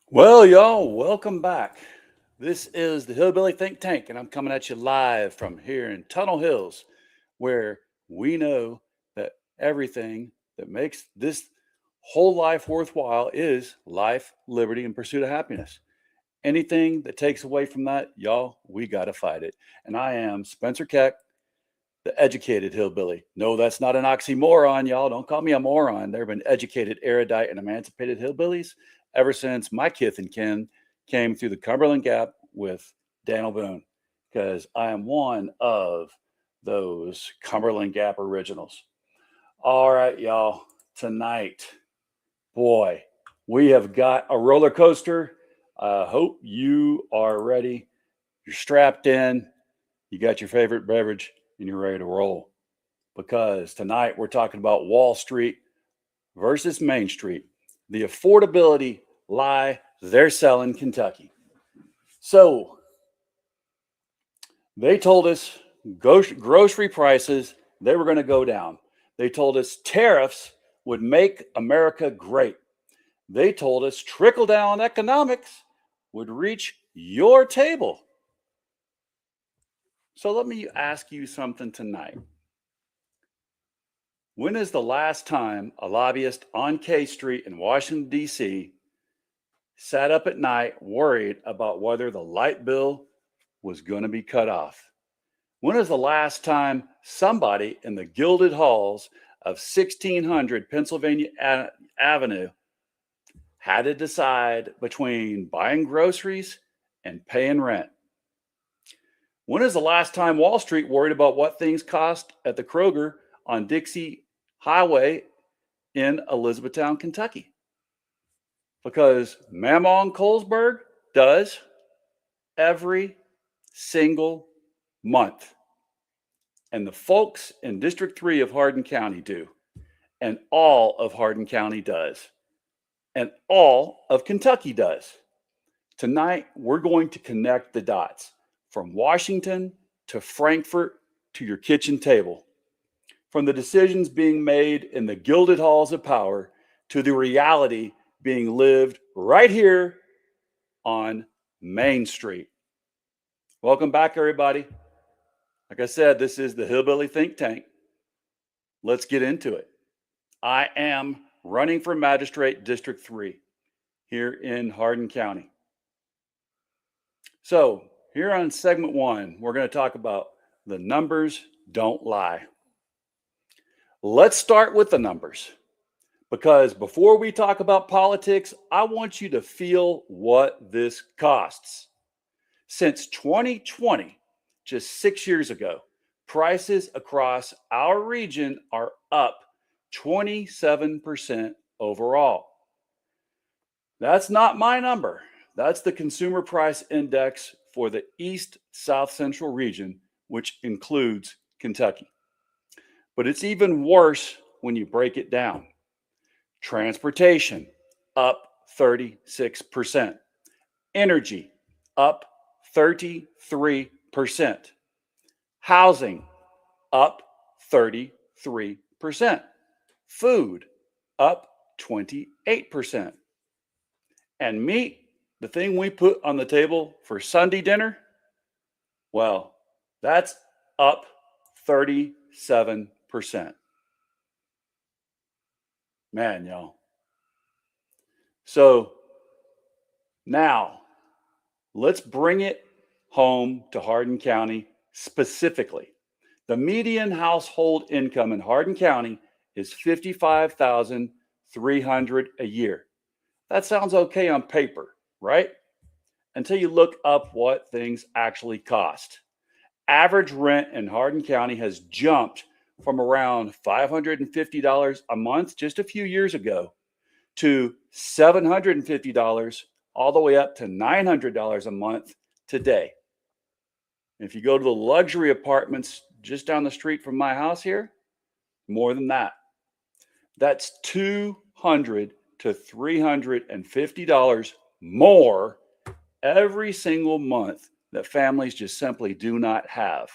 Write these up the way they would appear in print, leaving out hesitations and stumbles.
Well, y'all, welcome back. This is the Hillbilly Think Tank, and I'm coming at you live from here in Tunnel Hills, where we know that everything that makes this whole life worthwhile is life, liberty, and pursuit of happiness. Anything that takes away from that, y'all, we got to fight it. And I am Spencer Keck, the educated hillbilly. No, that's not an oxymoron, y'all. Don't call me a moron. There have been educated, erudite, and emancipated hillbillies ever since my kith and kin came through the Cumberland Gap with Daniel Boone, because I am one of those Cumberland Gap originals. All right, y'all. Tonight, boy, we have got a roller coaster. I hope you are ready. You're strapped in. You got your favorite beverage and you're ready to roll, because tonight we're talking about Wall Street versus Main Street, the affordability lie they're selling Kentucky. So they told us grocery prices, they were going to go down. They told us tariffs would make America great. They told us trickle down economics would reach your table. So let me ask you something tonight. When is the last time a lobbyist on K Street in Washington, D.C. sat up at night worried about whether the light bill was going to be cut off? When is the last time somebody in the gilded halls of 1600 Pennsylvania Avenue had to decide between buying groceries and paying rent? When is the last time Wall Street worried about what things cost at the Kroger on Dixie Highway in Elizabethtown, Kentucky? Because Mama in Colesburg does every single month. And the folks in District 3 of Hardin County do. And all of Hardin County does. And all of Kentucky does. Tonight, we're going to connect the dots from Washington to Frankfort to your kitchen table. From the decisions being made in the gilded halls of power to the reality being lived right here on Main Street. Welcome back, everybody. Like I said, this is the Hillbilly Think Tank. Let's get into it. I am running for Magistrate District 3 here in Hardin County. So here on segment 1, we're going to talk about the numbers don't lie. Let's start with the numbers, because before we talk about politics, I want you to feel what this costs. Since 2020, just 6 years ago, prices across our region are up 27% overall. That's not my number. That's the Consumer Price Index for the East South Central region, which includes Kentucky. But it's even worse when you break it down. Transportation, up 36%. Energy, up 33%. Housing, up 33%. Food, up 28%. And meat, the thing we put on the table for Sunday dinner, well, that's up 37%. Man, y'all. So now let's bring it home to Hardin County specifically. The median household income in Hardin County is $55,300 a year. That sounds okay on paper, right? Until you look up what things actually cost. Average rent in Hardin County has jumped from around $550 a month just a few years ago to $750 all the way up to $900 a month today. If you go to the luxury apartments just down the street from my house here, more than that. That's $200 to $350 more every single month that families just simply do not have.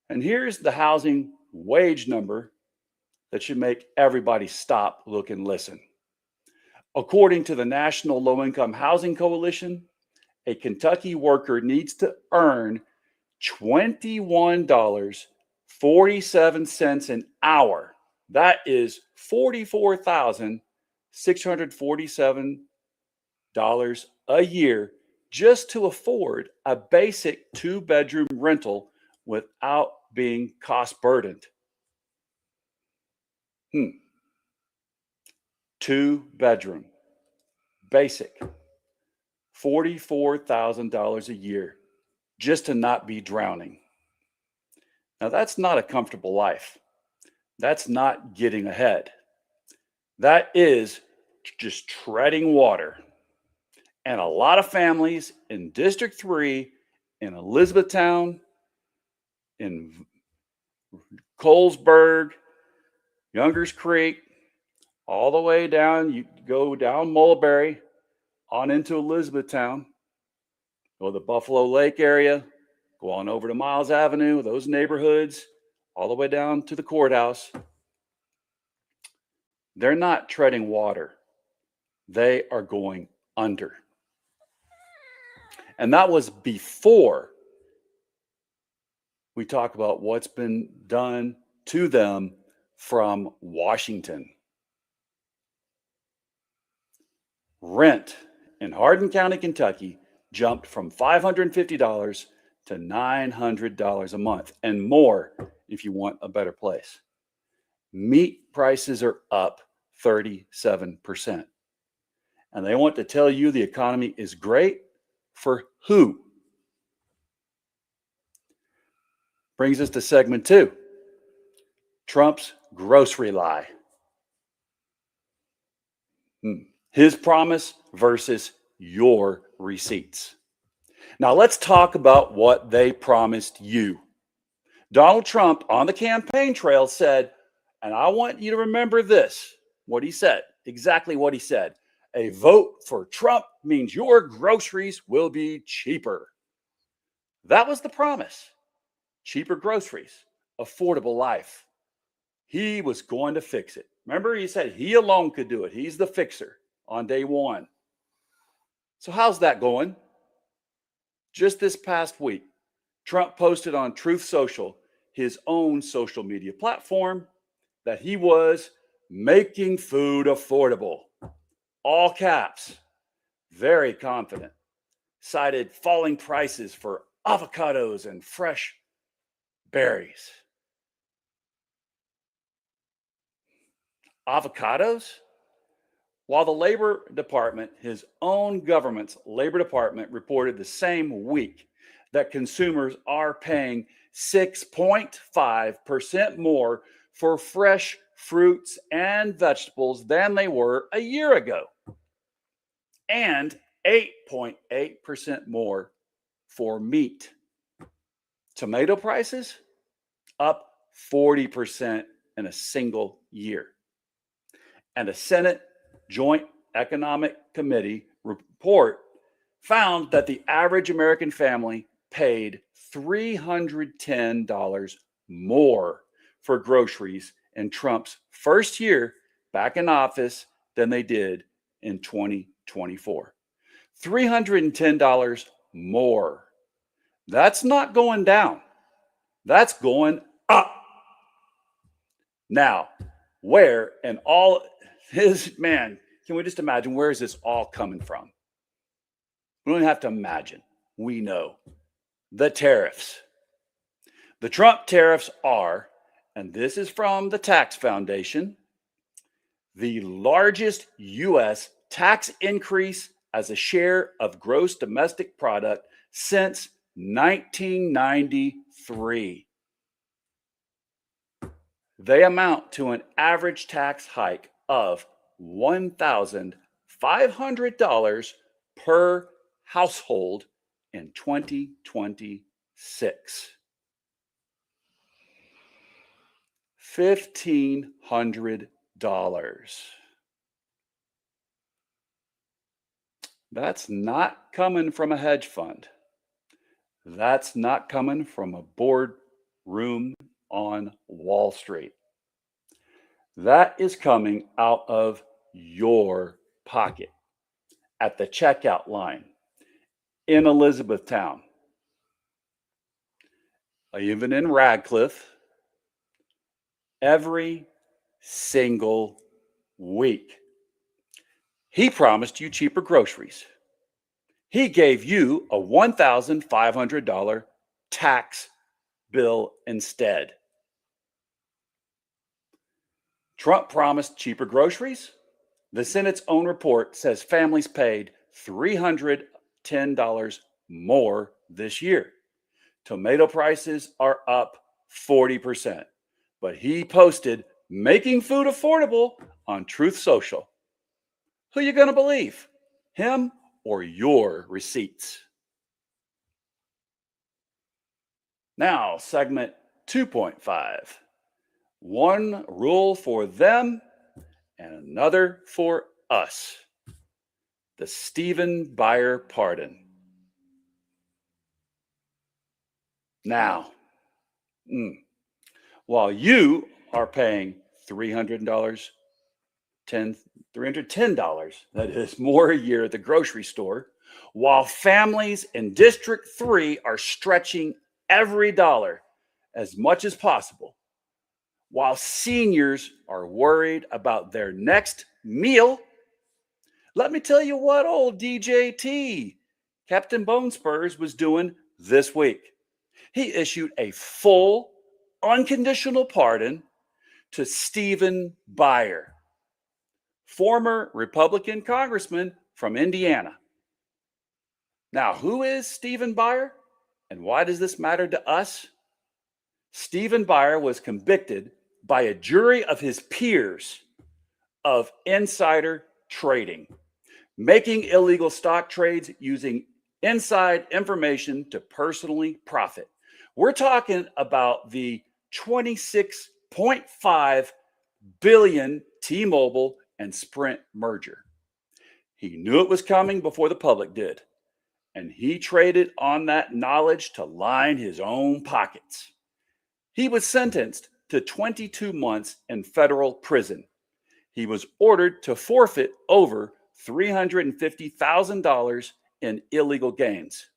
And here's the housing wage number that should make everybody stop, look, and listen. According to the National Low Income Housing Coalition, a Kentucky worker needs to earn $21.47 an hour. That is $44,647 a year just to afford a basic 2-bedroom rental without being cost burdened. 2-bedroom, basic, $44,000 a year just to not be drowning. Now, that's not a comfortable life. That's not getting ahead. That is just treading water. And a lot of families in District 3, in Elizabethtown, in Colesburg, Youngers Creek, all the way down, you go down Mulberry on into Elizabethtown, go to the Buffalo Lake area, go on over to Miles Avenue, those neighborhoods, all the way down to the courthouse. They're not treading water. They are going under. And that was before we talk about what's been done to them from Washington. Rent in Hardin County, Kentucky jumped from $550 to $900 a month and more if you want a better place. Meat prices are up 37%. And they want to tell you the economy is great for who? Brings us to segment 2. Trump's grocery lie. His promise versus your receipts. Now let's talk about what they promised you. Donald Trump on the campaign trail said, and I want you to remember this, what he said, exactly what he said. A vote for Trump means your groceries will be cheaper. That was the promise. Cheaper groceries, affordable life. He was going to fix it. Remember, he said he alone could do it. He's the fixer on day one. So how's that going? Just this past week, Trump posted on Truth Social, his own social media platform, that he was making food affordable. All caps. Very confident. Cited falling prices for avocados and fresh berries. Avocados? While the Labor Department, his own government's Labor Department, reported the same week that consumers are paying 6.5% more for fresh fruits and vegetables than they were a year ago, and 8.8% more for meat. Tomato prices up 40% in a single year. And a Senate Joint Economic Committee report found that the average American family paid $310 more for groceries in Trump's first year back in office than they did in 2024. $310 more. That's not going down. That's going up. Now, where in all his, man, can we just imagine where is this all coming from? We don't have to imagine. We know. The tariffs. The Trump tariffs are and this is from the Tax Foundation, the largest U.S. tax increase as a share of gross domestic product since 1993. They amount to an average tax hike of $1,500 per household in 2026. $1,500. That's not coming from a hedge fund. That's not coming from a boardroom on Wall Street. That is coming out of your pocket at the checkout line in Elizabethtown, even in Radcliffe, every single week. He promised you cheaper groceries. He gave you a $1,500 tax bill instead. Trump promised cheaper groceries. The Senate's own report says families paid $310 more this year. Tomato prices are up 40%. But he posted making food affordable on Truth Social. Who you going to believe? Him or your receipts? Now, segment 2.5. One rule for them and another for us. The Stephen Buyer pardon. Now, while you are paying $310, that is more a year at the grocery store, while families in District 3 are stretching every dollar as much as possible, while seniors are worried about their next meal, let me tell you what old DJT, Captain Bone Spurs, was doing this week. He issued a full, unconditional pardon to Stephen Buyer, former Republican congressman from Indiana. Now, who is Stephen Buyer and why does this matter to us? Stephen Buyer was convicted by a jury of his peers of insider trading, making illegal stock trades using inside information to personally profit. We're talking about the $26.5 billion T-Mobile and Sprint merger. He knew it was coming before the public did, and he traded on that knowledge to line his own pockets. He was sentenced to 22 months in federal prison. He was ordered to forfeit over $350,000 in illegal gains.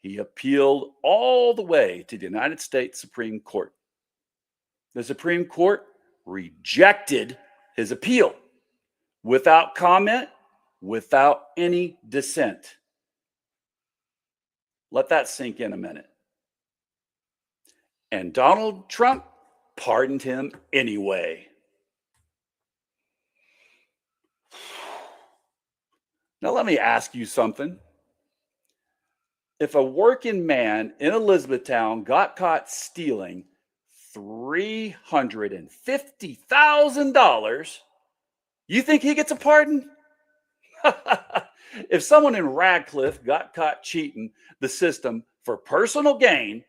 He appealed all the way to the United States Supreme Court. The Supreme Court rejected his appeal without comment, without any dissent. Let that sink in a minute. And Donald Trump pardoned him anyway. Now, let me ask you something. If a working man in Elizabethtown got caught stealing $350,000, you think he gets a pardon? If someone in Radcliffe got caught cheating the system for personal gain,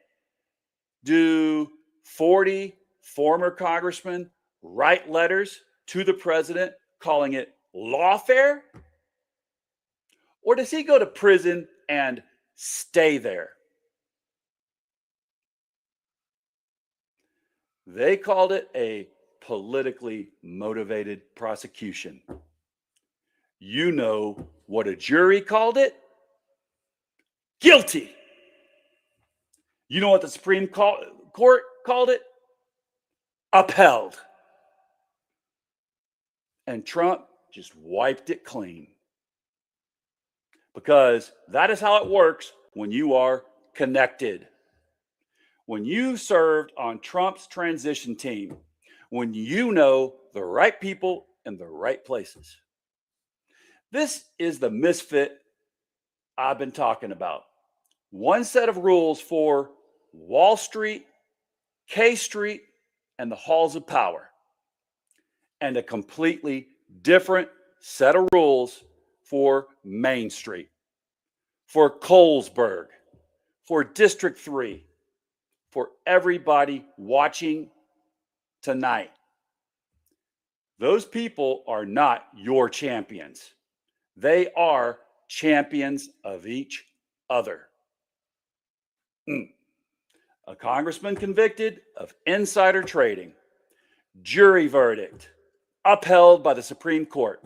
do 40 former congressmen write letters to the president calling it lawfare? Or does he go to prison and stay there? They called it a politically motivated prosecution. You know what a jury called it? Guilty. You know what the Supreme Court called it? Upheld. And Trump just wiped it clean. Because that is how it works when you are connected. when you served on Trump's transition team, when you know the right people in the right places. This is the misfit I've been talking about. One set of rules for Wall Street, K Street, and the halls of power, and a completely different set of rules for Main Street, for Colesburg, for District 3, for everybody watching tonight. Those people are not your champions. They are champions of each other. A congressman convicted of insider trading, jury verdict, upheld by the Supreme Court,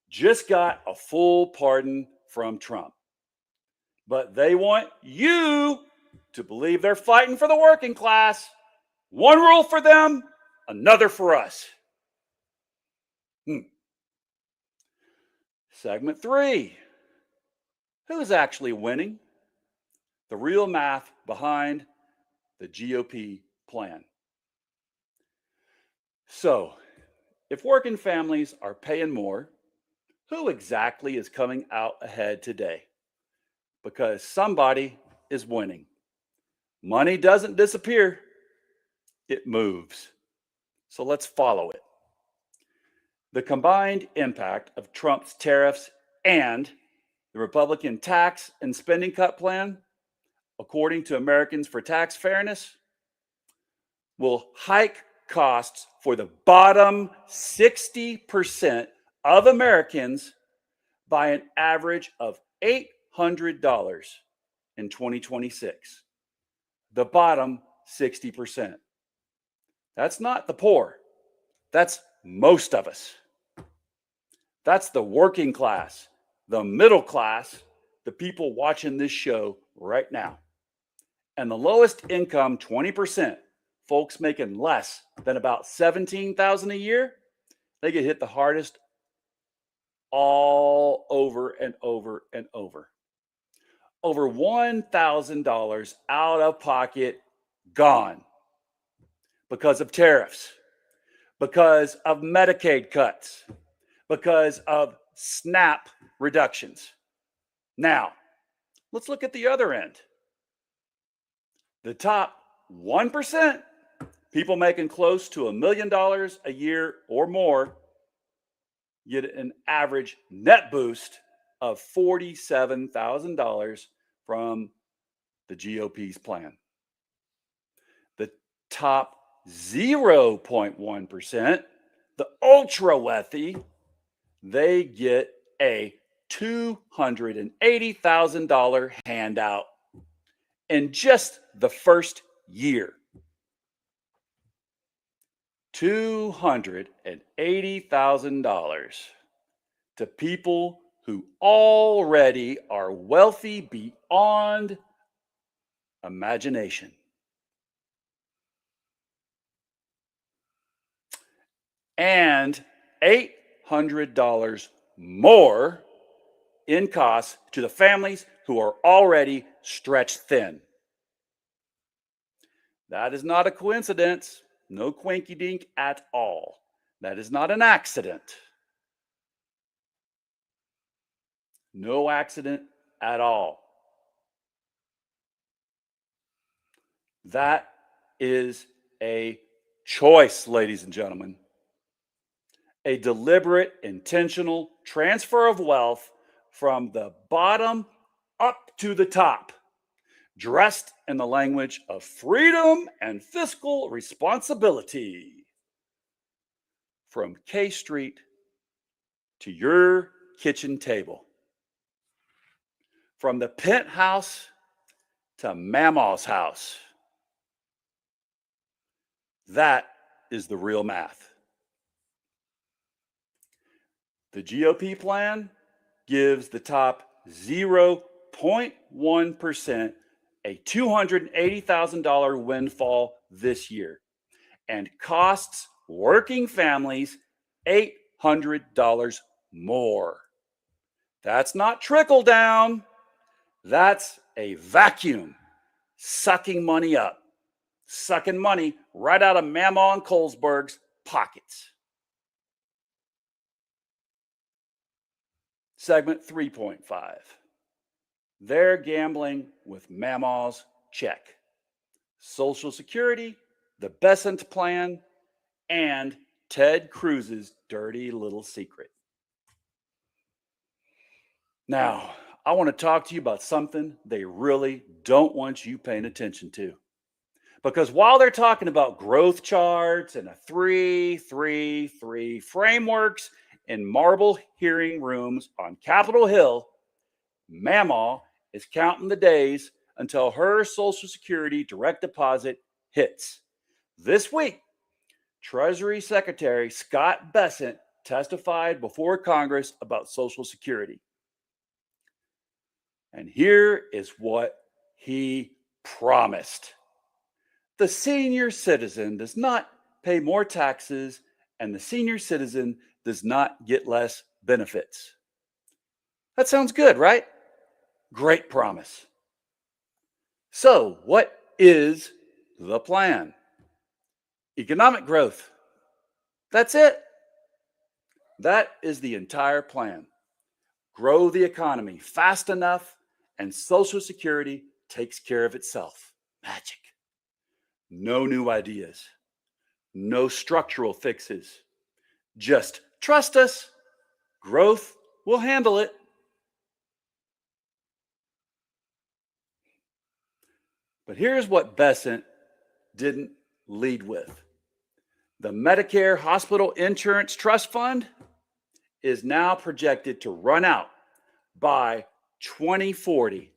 just got a full pardon from Trump. But they want you to believe they're fighting for the working class. One rule for them, another for us. Segment 3. Who's actually winning? The real math behind the GOP plan. So, if working families are paying more, who exactly is coming out ahead today? Because somebody is winning. Money doesn't disappear, it moves. So let's follow it. The combined impact of Trump's tariffs and the Republican tax and spending cut plan, according to Americans for Tax Fairness, will hike costs for the bottom 60% of Americans by an average of $800 in 2026. The bottom 60%. That's not the poor. That's most of us. That's the working class, the middle class, the people watching this show right now. And the lowest income 20%, folks making less than about $17,000 a year, they get hit the hardest all over and over and over. Over $1,000 out of pocket gone because of tariffs, because of Medicaid cuts, because of SNAP reductions. Now, let's look at the other end. The top 1%, people making close to $1 million a year or more, get an average net boost of $47,000 from the GOP's plan. The top 0.1%, the ultra wealthy, they get a $280,000 handout in just the first year. $280,000 to people who already are wealthy beyond imagination. And $800 more in costs to the families who are already stretched thin. That is not a coincidence. No quinky dink at all. That is not an accident. No accident at all. That is a choice, ladies and gentlemen. A deliberate, intentional transfer of wealth from the bottom up to the top, dressed in the language of freedom and fiscal responsibility. From K Street to your kitchen table. From the penthouse to Mama's house. That is the real math. The GOP plan gives the top 0.1% a $280,000 windfall this year and costs working families $800 more. That's not trickle down. That's a vacuum sucking money up sucking money right out of Mamaw and Colesberg's pockets. Segment 3.5. They're gambling with Mamaw's check. Social Security, the Besant plan, and Ted Cruz's dirty little secret. Now, I want to talk to you about something they really don't want you paying attention to. Because while they're talking about growth charts and a 3-3-3 frameworks in marble hearing rooms on Capitol Hill, Mamaw is counting the days until her Social Security direct deposit hits. This week, Treasury Secretary Scott Bessent testified before Congress about Social Security. And here is what he promised. The senior citizen does not pay more taxes, and the senior citizen does not get less benefits. That sounds good, right? Great promise. So, what is the plan? Economic growth. That's it. That is the entire plan. Grow the economy fast enough, and Social Security takes care of itself. Magic. No new ideas. No structural fixes. Just trust us. Growth will handle it. But here's what Bessent didn't lead with. The Medicare Hospital Insurance Trust Fund is now projected to run out by 2040.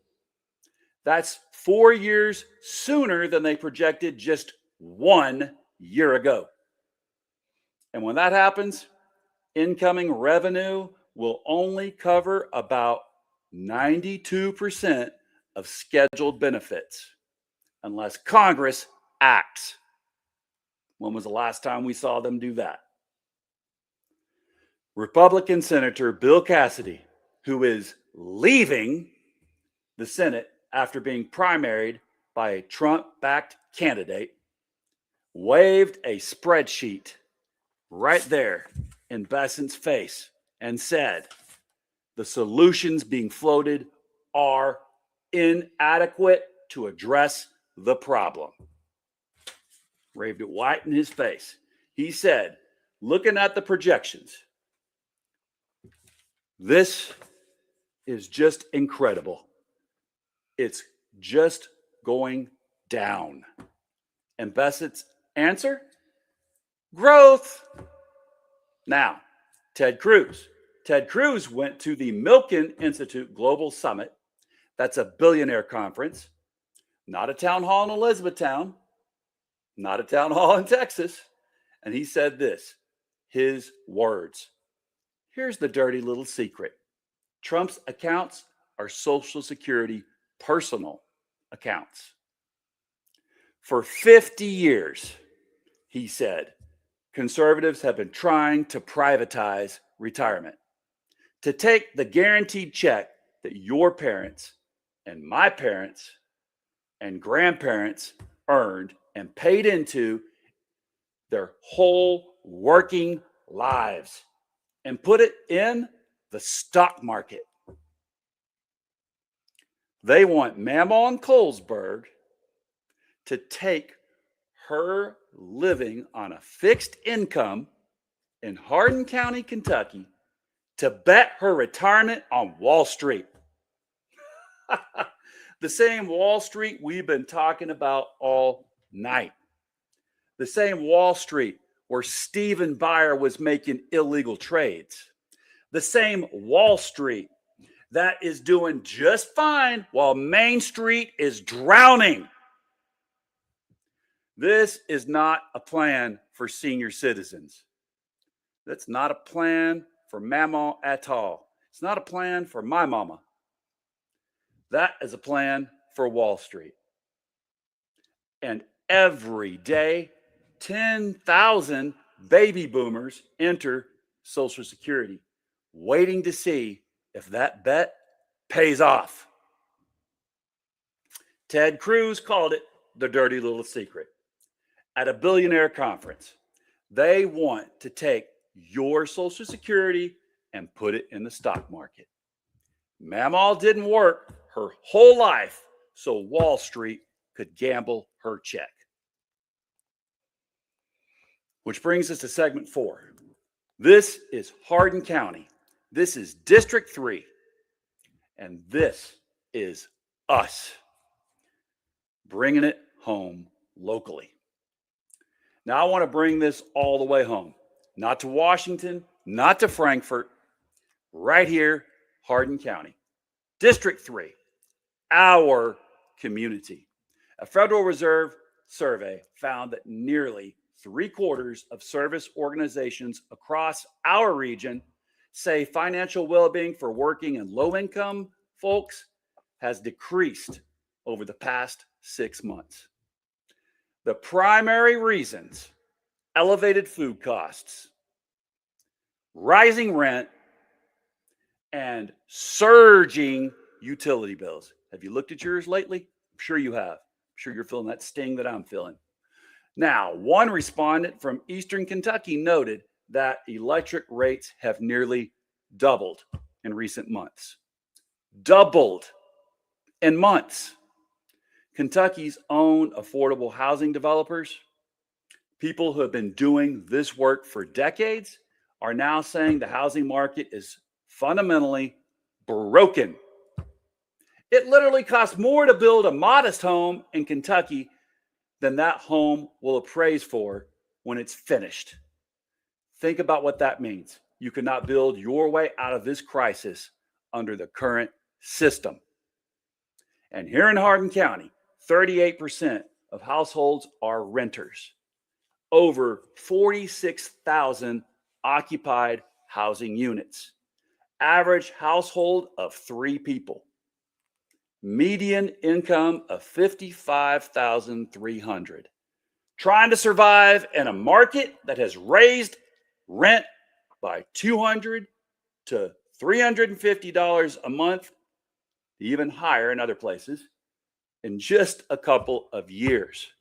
That's 4 years sooner than they projected just 1 year ago. And when that happens, incoming revenue will only cover about 92% of scheduled benefits, unless Congress acts. When was the last time we saw them do that? Republican Senator Bill Cassidy, who is leaving the Senate after being primaried by a Trump-backed candidate, waved a spreadsheet right there in Bessent's face and said, the solutions being floated are inadequate to address the problem. Raved it white in his face. He said, looking at the projections, this is just incredible. It's just going down. And Bessent's answer? Growth. Now, Ted Cruz. Ted Cruz went to the Milken Institute Global Summit. That's a billionaire conference, not a town hall in Elizabethtown, not a town hall in Texas. And he said this, his words. Here's the dirty little secret. Trump's accounts are Social Security personal accounts. For 50 years, he said, conservatives have been trying to privatize retirement, to take the guaranteed check that your parents and my parents and grandparents earned and paid into their whole working lives and put it in the stock market. They want Mamaw and Colesberg to take her living on a fixed income in Hardin County, Kentucky, to bet her retirement on Wall Street. The same Wall Street we've been talking about all night. The same Wall Street where Stephen Buyer was making illegal trades. The same Wall Street that is doing just fine while Main Street is drowning. This is not a plan for senior citizens. That's not a plan for Mamaw at all. It's not a plan for my mama. That is a plan for Wall Street. And every day, 10,000 baby boomers enter Social Security, waiting to see if that bet pays off. Ted Cruz called it the dirty little secret. at a billionaire conference. They want to take your Social Security and put it in the stock market. Mamaw didn't work her whole life so Wall Street could gamble her check. Which brings us to segment 4. This is Hardin County. This is District 3. And this is us bringing it home locally. Now, I want to bring this all the way home, not to Washington, not to Frankfurt, right here, Hardin County. District 3, our community. A Federal Reserve survey found that nearly 3/4 of service organizations across our region say financial well-being for working and low-income folks has decreased over the past 6 months. The primary reasons: elevated food costs, rising rent, and surging utility bills. Have you looked at yours lately? I'm sure you have. I'm sure you're feeling that sting that I'm feeling. Now, one respondent from Eastern Kentucky noted that electric rates have nearly doubled in recent months. Doubled in months. Kentucky's own affordable housing developers, people who have been doing this work for decades, are now saying the housing market is fundamentally broken. It literally costs more to build a modest home in Kentucky than that home will appraise for when it's finished. Think about what that means. You cannot build your way out of this crisis under the current system. And here in Hardin County, 38% of households are renters. Over 46,000 occupied housing units. Average household of 3 people. Median income of $55,300. Trying to survive in a market that has raised rent by $200 to $350 a month, even higher in other places, in just a couple of years.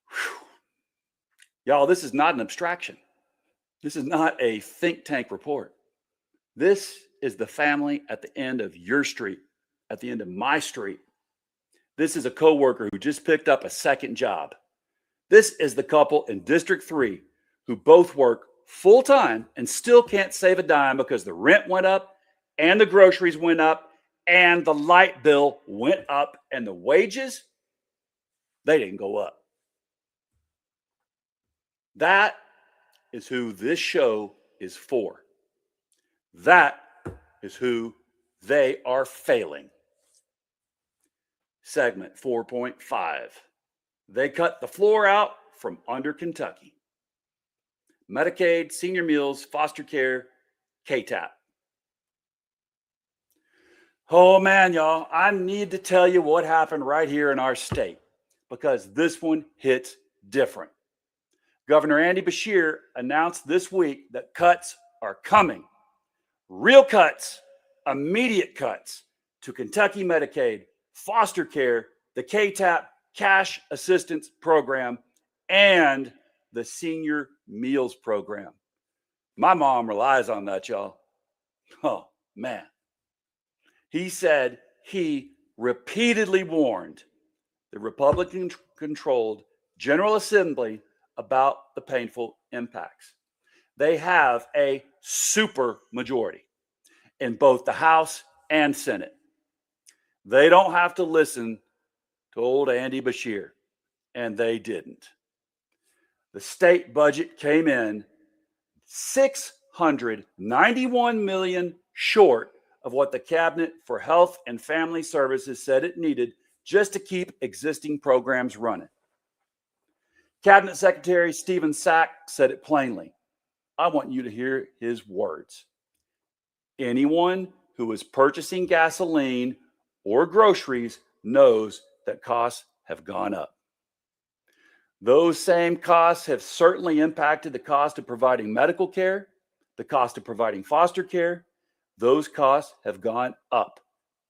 Whew. Y'all, this is not an abstraction. This is not a think tank report. This is the family at the end of your street, at the end of my street. This is a coworker who just picked up a second job. This is the couple in District 3 who both work full time and still can't save a dime because the rent went up and the groceries went up and the light bill went up and the wages, they didn't go up. That is who this show is for. That is who they are failing. Segment 4.5. They cut the floor out from under Kentucky. Medicaid, senior meals, foster care, KTAP. Oh man, y'all, I need to tell you what happened right here in our state because this one hits different. Governor Andy Beshear announced this week that cuts are coming. Real cuts, immediate cuts to Kentucky Medicaid, foster care, the KTAP cash assistance program, and the senior meals program. My mom relies on that, y'all. Oh, man. He said he repeatedly warned the Republican-controlled General Assembly about the painful impacts. They have a super majority in both the House and Senate. They don't have to listen to old Andy Beshear, and they didn't. The state budget came in $691 million short of what the Cabinet for Health and Family Services said it needed just to keep existing programs running. Cabinet Secretary Stephen Sack said it plainly. I want you to hear his words. Anyone who is purchasing gasoline or groceries knows that costs have gone up. Those same costs have certainly impacted the cost of providing medical care, the cost of providing foster care. Those costs have gone up,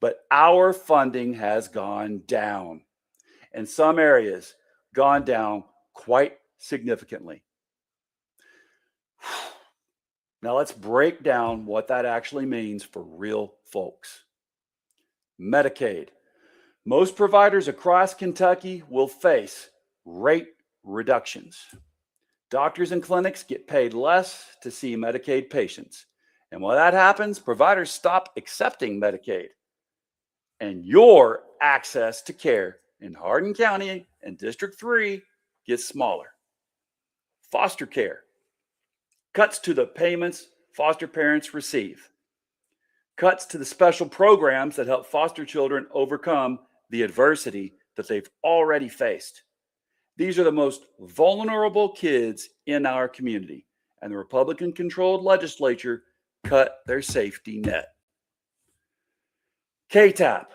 but our funding has gone down. In some areas, gone down quite significantly. Now let's break down what that actually means for real folks. Medicaid. Most providers across Kentucky will face rate reductions. Doctors and clinics get paid less to see Medicaid patients. And when that happens, providers stop accepting Medicaid. And your access to care in Hardin County and District 3 gets smaller. Foster care. Cuts to the payments foster parents receive. Cuts to the special programs that help foster children overcome the adversity that they've already faced. These are the most vulnerable kids in our community, and the Republican-controlled legislature cut their safety net. KTAP,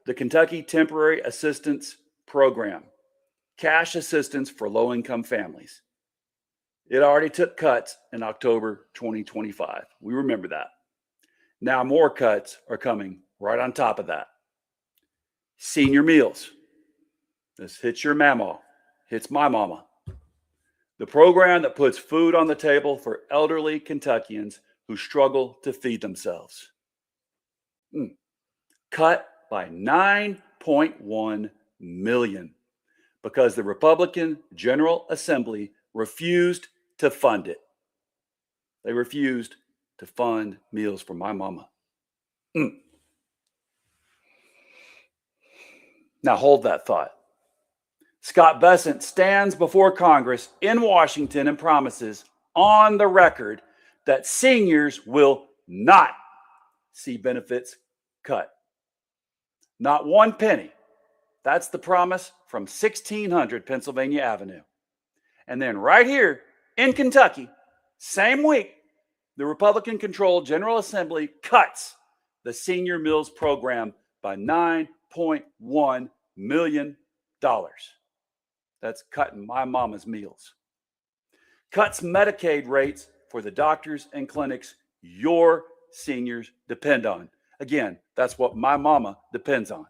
the Kentucky Temporary Assistance Program, cash assistance for low-income families. It already took cuts in October 2025. We remember that. Now more cuts are coming right on top of that. Senior meals. This hits your mama, hits my mama. The program that puts food on the table for elderly Kentuckians who struggle to feed themselves. Cut by $9.1 million because the Republican General Assembly refused to fund it. They refused to fund meals for my mama. Now hold that thought. Scott Bessent stands before Congress in Washington and promises on the record that seniors will not see benefits cut. Not one penny. That's the promise from 1600 Pennsylvania Avenue. And then right here in Kentucky, same week, the Republican-controlled General Assembly cuts the senior meals program by $9.1 million. That's cutting my mama's meals. Cuts Medicaid rates for the doctors and clinics your seniors depend on. Again, that's what my mama depends on.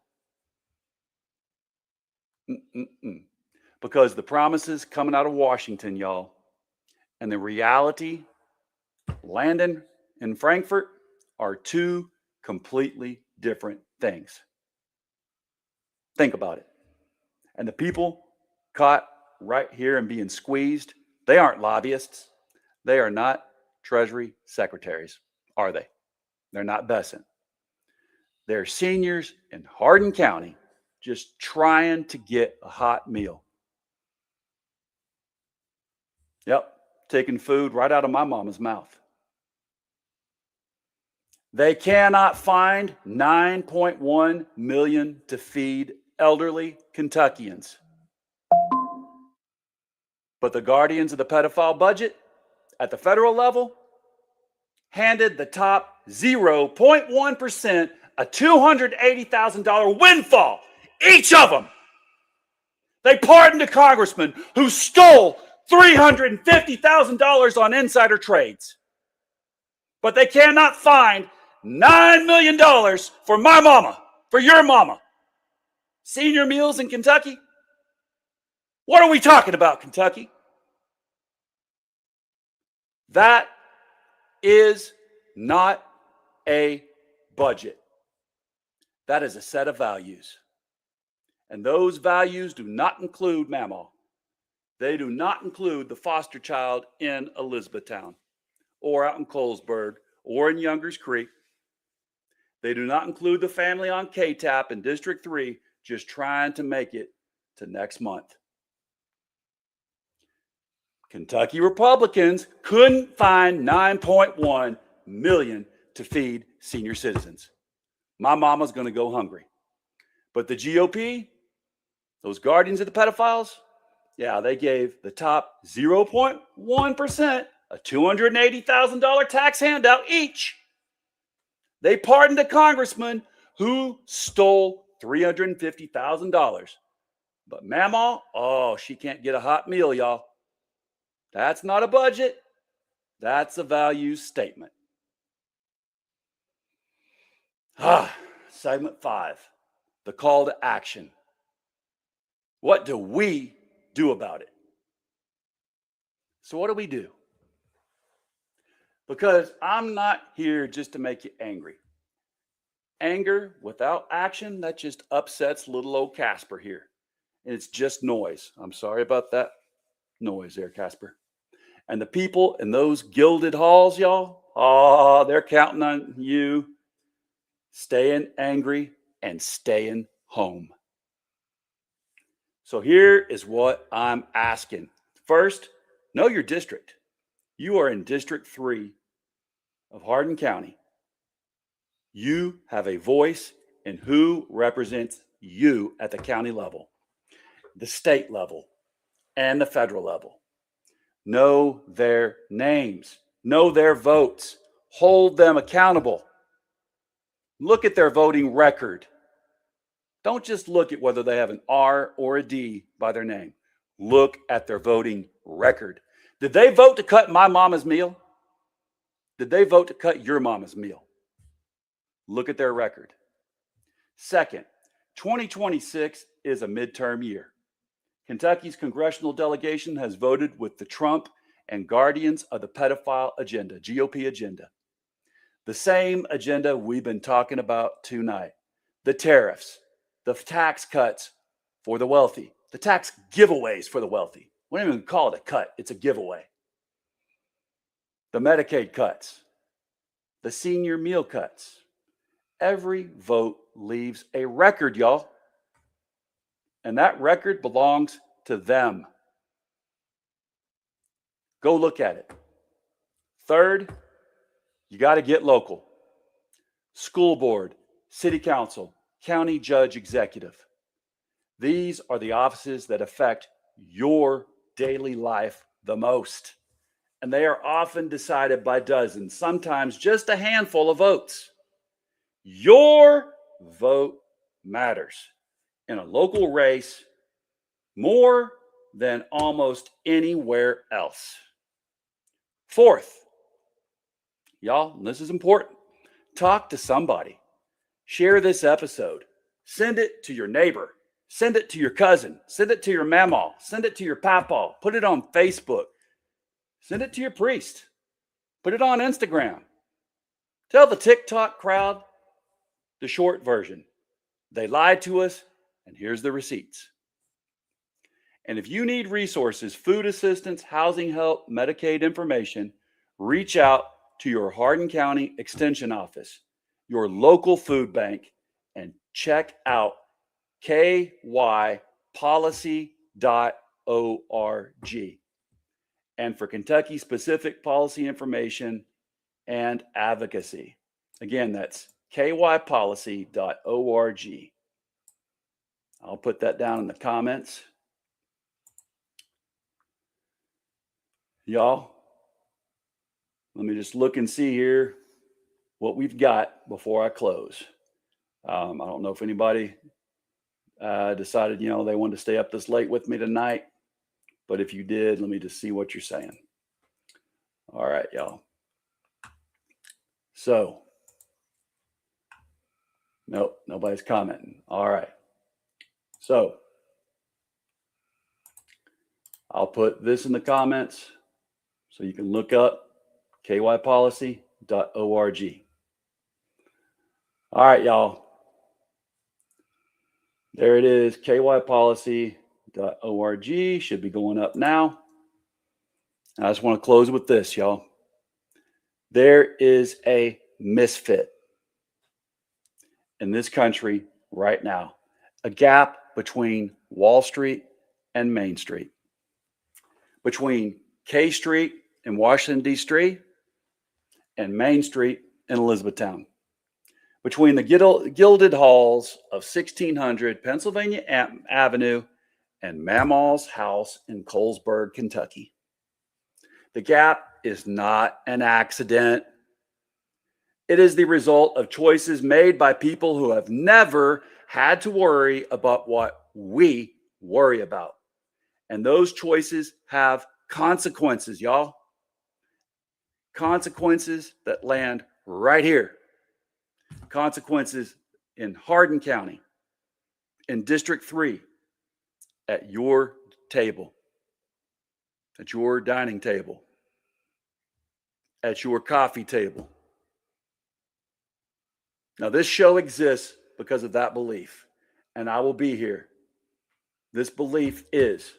Because the promises coming out of Washington, y'all, and the reality landing in Frankfurt are two completely different things. Think about it. And the people caught right here and being squeezed, they aren't lobbyists. They are not Treasury secretaries, are they? They're not Bessent. They're seniors in Hardin County just trying to get a hot meal. Yep, taking food right out of my mama's mouth. They cannot find $9.1 million to feed elderly Kentuckians. But the guardians of the pedophile budget at the federal level handed the top 0.1% a $280,000 windfall, each of them. They pardoned a congressman who stole $350,000 on insider trades. But they cannot find $9 million for my mama, for your mama. Senior meals in Kentucky? What are we talking about, Kentucky? That is not a budget. That is a set of values. And those values do not include Mamaw. They do not include the foster child in Elizabethtown or out in Colesburg or in Youngers Creek. They do not include the family on KTAP in District 3 just trying to make it to next month. Kentucky Republicans couldn't find $9.1 million to feed senior citizens. My mama's going to go hungry. But the GOP, those guardians of the pedophiles, yeah, they gave the top 0.1% a $280,000 tax handout each. They pardoned a congressman who stole $350,000. But Mamaw, oh, she can't get a hot meal, y'all. That's not a budget. That's a values statement. Segment 5, the call to action. What do we do about it. So what do we do? Because I'm not here just to make you angry. Anger without action, that just upsets little old Casper here. And it's just noise. I'm sorry about that noise there, Casper. And the people in those gilded halls, y'all, oh, they're counting on you staying angry and staying home. So here is what I'm asking. First, know your district. You are in District 3 of Hardin County. You have a voice in who represents you at the county level, the state level, and the federal level. Know their names, know their votes, hold them accountable. Look at their voting record. Don't just look at whether they have an R or a D by their name. Look at their voting record. Did they vote to cut my mama's meal? Did they vote to cut your mama's meal? Look at their record. Second, 2026 is a midterm year. Kentucky's congressional delegation has voted with the Trump and Guardians of the Pedophile agenda, GOP agenda. The same agenda we've been talking about tonight. The tariffs, the tax cuts for the wealthy, the tax giveaways for the wealthy. We don't even call it a cut, it's a giveaway. The Medicaid cuts, the senior meal cuts. Every vote leaves a record, y'all. And that record belongs to them. Go look at it. Third, you got to get local. School board, city council, county judge executive. These are the offices that affect your daily life the most. And they are often decided by dozens, sometimes just a handful of votes. Your vote matters in a local race more than almost anywhere else. Fourth, y'all, this is important. Talk to somebody. Share this episode. Send it to your neighbor. Send it to your cousin. Send it to your mamaw. Send it to your papaw. Put it on Facebook. Send it to your priest. Put it on Instagram. Tell the TikTok crowd the short version. They lied to us, and here's the receipts. And if you need resources, food assistance, housing help, Medicaid information, reach out to your Hardin County Extension Office, your local food bank, and check out kypolicy.org. And for Kentucky specific policy information and advocacy. Again, that's kypolicy.org. I'll put that down in the comments. Y'all, let me just look and see here what we've got before I close. I don't know if anybody decided, they wanted to stay up this late with me tonight. But if you did, let me just see what you're saying. All right, y'all. So, nope, nobody's commenting. All right. So, I'll put this in the comments so you can look up kypolicy.org. All right, y'all. There it is, kypolicy.org. Should be going up now. I just want to close with this, y'all. There is a misfit in this country right now, a gap between Wall Street and Main Street, between K Street in Washington, D.C. and Main Street in Elizabethtown, between the gilded halls of 1600 Pennsylvania Avenue and Mamaw's house in Colesburg, Kentucky. The gap is not an accident. It is the result of choices made by people who have never had to worry about what we worry about. And those choices have consequences, y'all. Consequences that land right here. Consequences in Hardin County, in District 3, at your table, at your dining table, at your coffee table. Now, this show exists because of that belief, and I will be here. This belief is,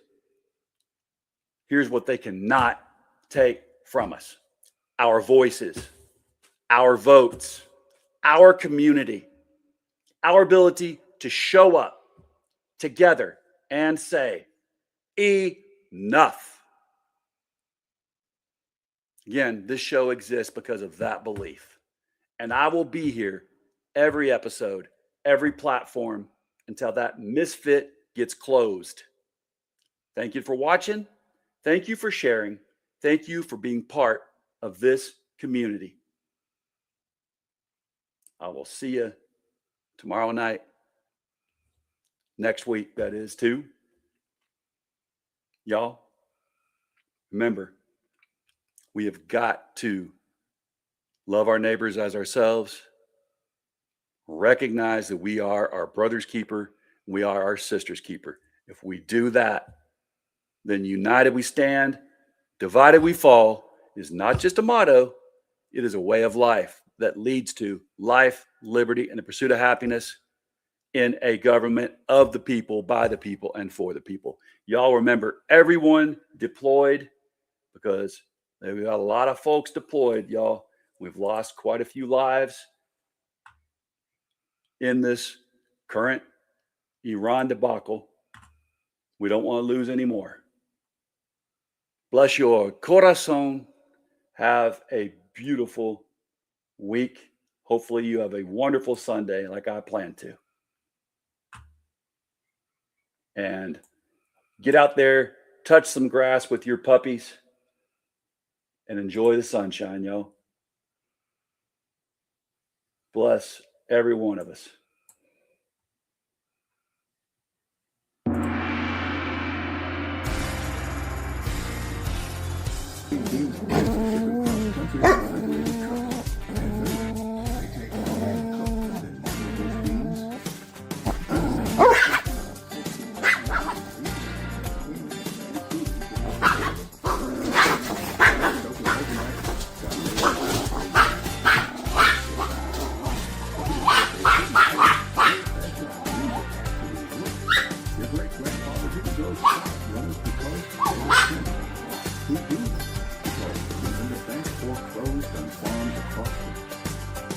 here's what they cannot take from us: our voices, our votes, our community, our ability to show up together and say, enough. Again, this show exists because of that belief. And I will be here every episode, every platform until that misfit gets closed. Thank you for watching. Thank you for sharing. Thank you for being part of this community. I will see you tomorrow night. Next week, that is, too. Y'all, remember, we have got to love our neighbors as ourselves, recognize that we are our brother's keeper, we are our sister's keeper. If we do that, then united we stand, divided we fall is not just a motto, it is a way of life that leads to life, liberty, and the pursuit of happiness in a government of the people, by the people, and for the people. Y'all remember, everyone deployed, because we've got a lot of folks deployed, y'all. We've lost quite a few lives in this current Iran debacle. We don't want to lose any more. Bless your corazon. Have a beautiful week. Hopefully you have a wonderful Sunday like I plan to. And get out there, touch some grass with your puppies, and enjoy the sunshine, yo. Bless every one of us.